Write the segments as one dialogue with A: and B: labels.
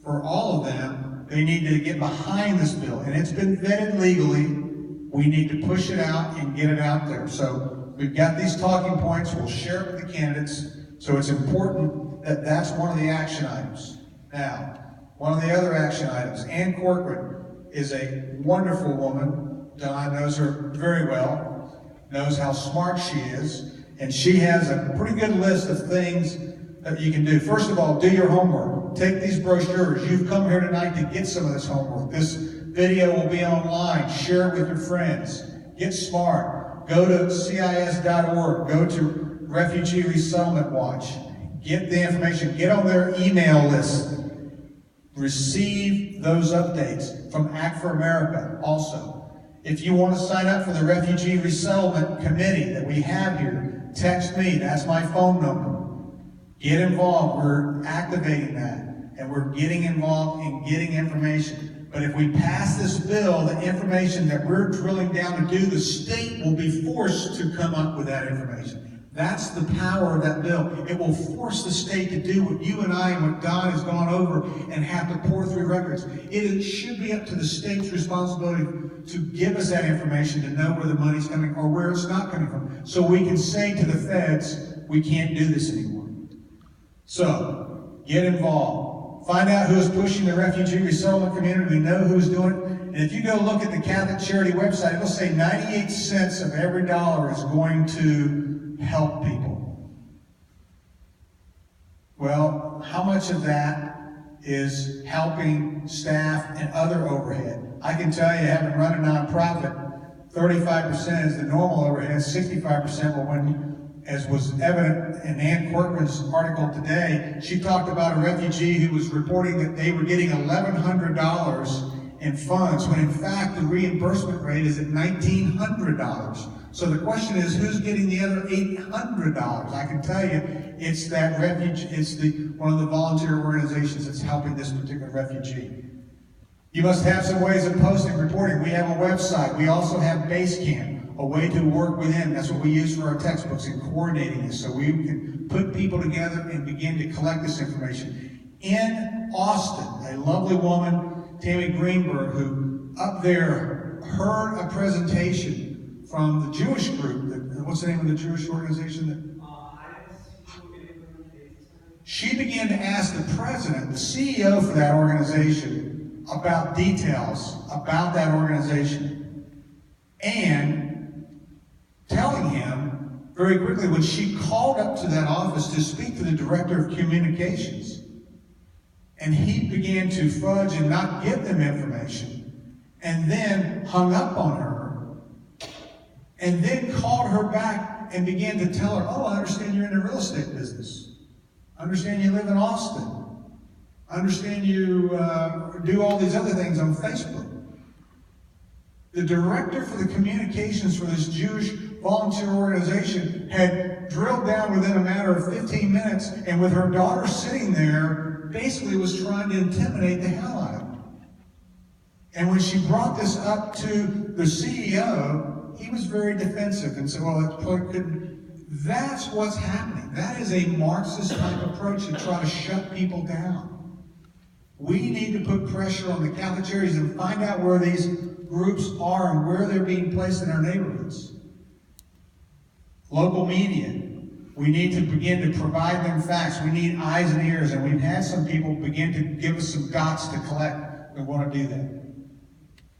A: for all of them, they need to get behind this bill. And it's been vetted legally. We need to push it out and get it out there. So we've got these talking points. We'll share it with the candidates. So it's important that that's one of the action items. Now, one of the other action items, Ann Corcoran is a wonderful woman. Don knows her very well, knows how smart she is, and she has a pretty good list of things that you can do. First of all, do your homework. Take these brochures. You've come here tonight to get some of this homework. This video will be online. Share it with your friends. Get smart. Go to CIS.org. Go to Refugee Resettlement Watch. Get the information. Get on their email list. Receive those updates from Act for America also. If you want to sign up for the Refugee Resettlement Committee that we have here, text me. That's my phone number. Get involved. We're activating that, and we're getting involved in getting information. But if we pass this bill, the information that we're drilling down to do, the state will be forced to come up with that information. That's the power of that bill. It will force the state to do what you and I and what Don has gone over and have to pour through records. It should be up to the state's responsibility to give us that information, to know where the money's coming or where it's not coming from. So we can say to the feds, we can't do this anymore. So, get involved. Find out who is pushing the refugee resettlement community. We know who's doing it. And if you go look at the Catholic Charity website, it'll say 98 cents of every dollar is going to help people. Well, how much of that is helping staff and other overhead? I can tell you, having run a nonprofit, 35% is the normal overhead, 65%, but when, as was evident in Ann Corcoran's article today, she talked about a refugee who was reporting that they were getting $1,100 in funds, when in fact the reimbursement rate is at $1,900. So the question is, who's getting the other $800? I can tell you, it's that refugee, it's one of the volunteer organizations that's helping this particular refugee. You must have some ways of posting, reporting. We have a website. We also have Basecamp, a way to work within. That's what we use for our textbooks and coordinating this, so we can put people together and begin to collect this information. In Austin, a lovely woman, Tammy Greenberg, who up there heard a presentation from the Jewish group. What's the name of the Jewish organization? She began to ask the president, the CEO for that organization, about details about that organization, and telling him very quickly when she called up to that office to speak to the director of communications, and he began to fudge and not give them information, and then hung up on her, and then called her back and began to tell her, oh, I understand you're in the real estate business. I understand you live in Austin. I understand you do all these other things on Facebook. The director for the communications for this Jewish volunteer organization had drilled down within a matter of 15 minutes, and with her daughter sitting there, basically was trying to intimidate the hell out of her. And when she brought this up to the CEO, he was very defensive and said, well, that's what's happening. That is a Marxist type approach to try to shut people down. We need to put pressure on the Catholic charities and find out where these groups are and where they're being placed in our neighborhoods. Local media. We need to begin to provide them facts. We need eyes and ears, and we've had some people begin to give us some dots to collect. We want to do that.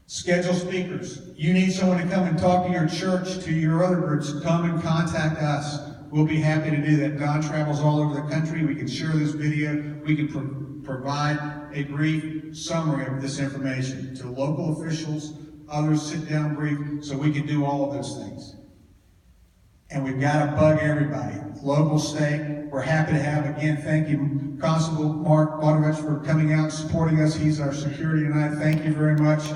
A: Schedule speakers. You need someone to come and talk to your church, to your other groups. Come and contact us. We'll be happy to do that. Don travels all over the country. We can share this video. We can provide a brief summary of this information to local officials, others sit down brief, so we can do all of those things. And we've got to bug everybody, local, state. We're happy to have, again, thank you, Constable Mark Waterwich, for coming out and supporting us. He's our security tonight. Thank you very much.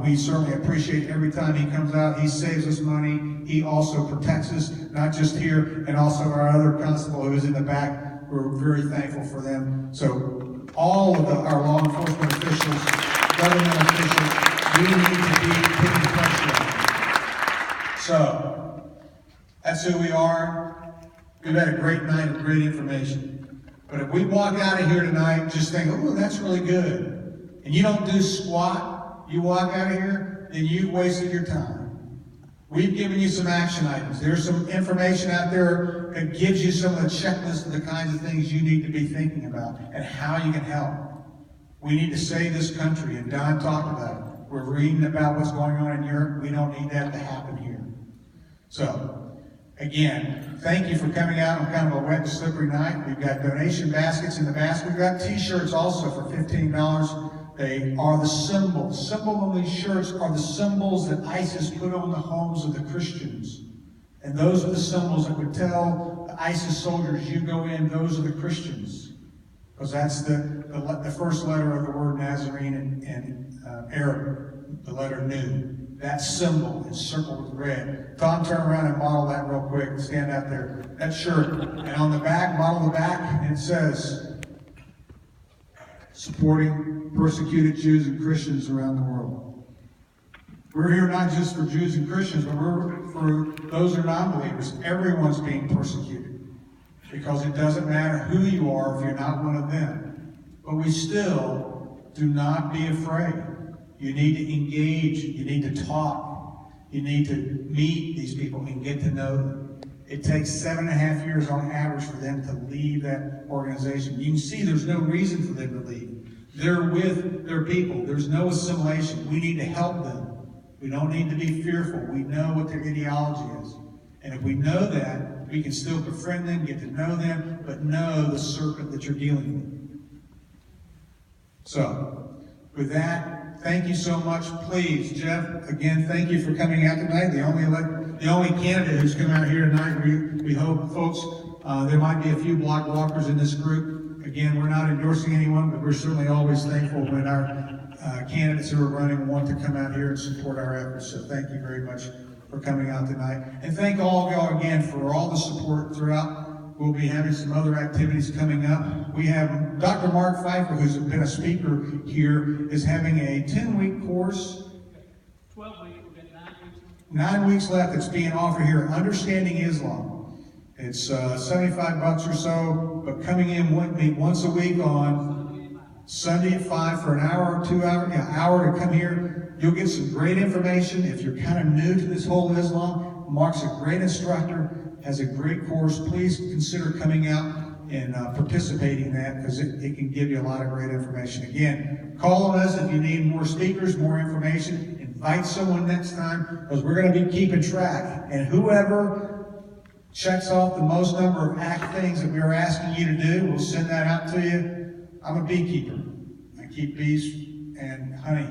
A: We certainly appreciate every time he comes out. He saves us money. He also protects us, not just here, and also our other constable who is in the back. We're very thankful for them. So all of our law enforcement officials, government officials, we need to be putting pressure on. So that's who we are. We've had a great night of great information. But if we walk out of here tonight just thinking, oh, that's really good, and you don't do squat, you walk out of here, then you've wasted your time. We've given you some action items. There's some information out there that gives you some of the checklist of the kinds of things you need to be thinking about and how you can help. We need to save this country, and Don talked about it. We're reading about what's going on in Europe. We don't need that to happen here. So, again, thank you for coming out on kind of a wet and slippery night. We've got donation baskets in the basket. We've got t-shirts also for $15. They are the symbols. Symbol on these shirts are the symbols that ISIS put on the homes of the Christians. And those are the symbols that would tell the ISIS soldiers, you go in, those are the Christians. Because that's the first letter of the word Nazarene in Arabic, the letter Nun. That symbol is circled with red. Tom, turn around and model that real quick. Stand out there. That shirt. And on the back, model the back, and it says, supporting persecuted Jews and Christians around the world. We're here not just for Jews and Christians, but we're for those who are non-believers. Everyone's being persecuted. Because it doesn't matter who you are if you're not one of them. But we still do not be afraid. You need to engage. You need to talk. You need to meet these people and get to know them. It takes 7.5 years on average for them to leave that organization. You can see there's no reason for them to leave. They're with their people. There's no assimilation. We need to help them. We don't need to be fearful. We know what their ideology is. And if we know that, we can still befriend them, get to know them, but know the serpent that you're dealing with. So, with that, thank you so much. Please, Jeff, again, thank you for coming out tonight. The only candidate who's come out here tonight. We hope, folks, there might be a few block walkers in this group. Again, we're not endorsing anyone, but we're certainly always thankful when our candidates who are running want to come out here and support our efforts. So thank you very much for coming out tonight. And thank all of y'all again for all the support throughout. We'll be having some other activities coming up. We have Dr. Mark Pfeiffer, who's been a speaker here, is having a 10-week course.
B: 12 weeks, we've got 9 weeks.
A: 9 weeks left. It's being offered here, Understanding Islam. It's $75 or so, but coming in once a week on Sunday at 5 for an hour or 2 hours, hour to come here. You'll get some great information. If you're kind of new to this whole Islam, Mark's a great instructor, has a great course. Please consider coming out and participating in that because it can give you a lot of great information. Again, call on us if you need more speakers, more information. Invite someone next time because we're going to be keeping track. And whoever checks off the most number of things that we're asking you to do, we'll send that out to you. I'm a beekeeper. I keep bees and honey.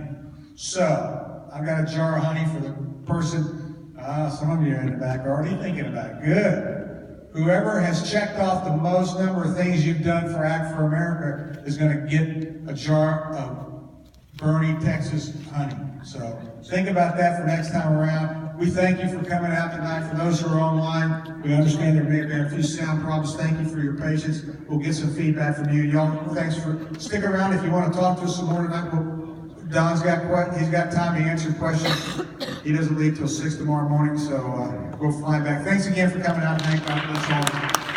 A: So, I've got a jar of honey for the person. Some of you in the back are already thinking about it. Good. Whoever has checked off the most number of things you've done for Act for America is going to get a jar of Bernie, Texas honey. So, think about that for next time around. We thank you for coming out tonight. For those who are online, we understand there may have been a few sound problems. Thank you for your patience. We'll get some feedback from you. Y'all, thanks for stick around if you want to talk to us some more tonight. Don's he's got time to answer questions. He doesn't leave till 6 tomorrow morning, so we'll fly back. Thanks again for coming out tonight. God bless all.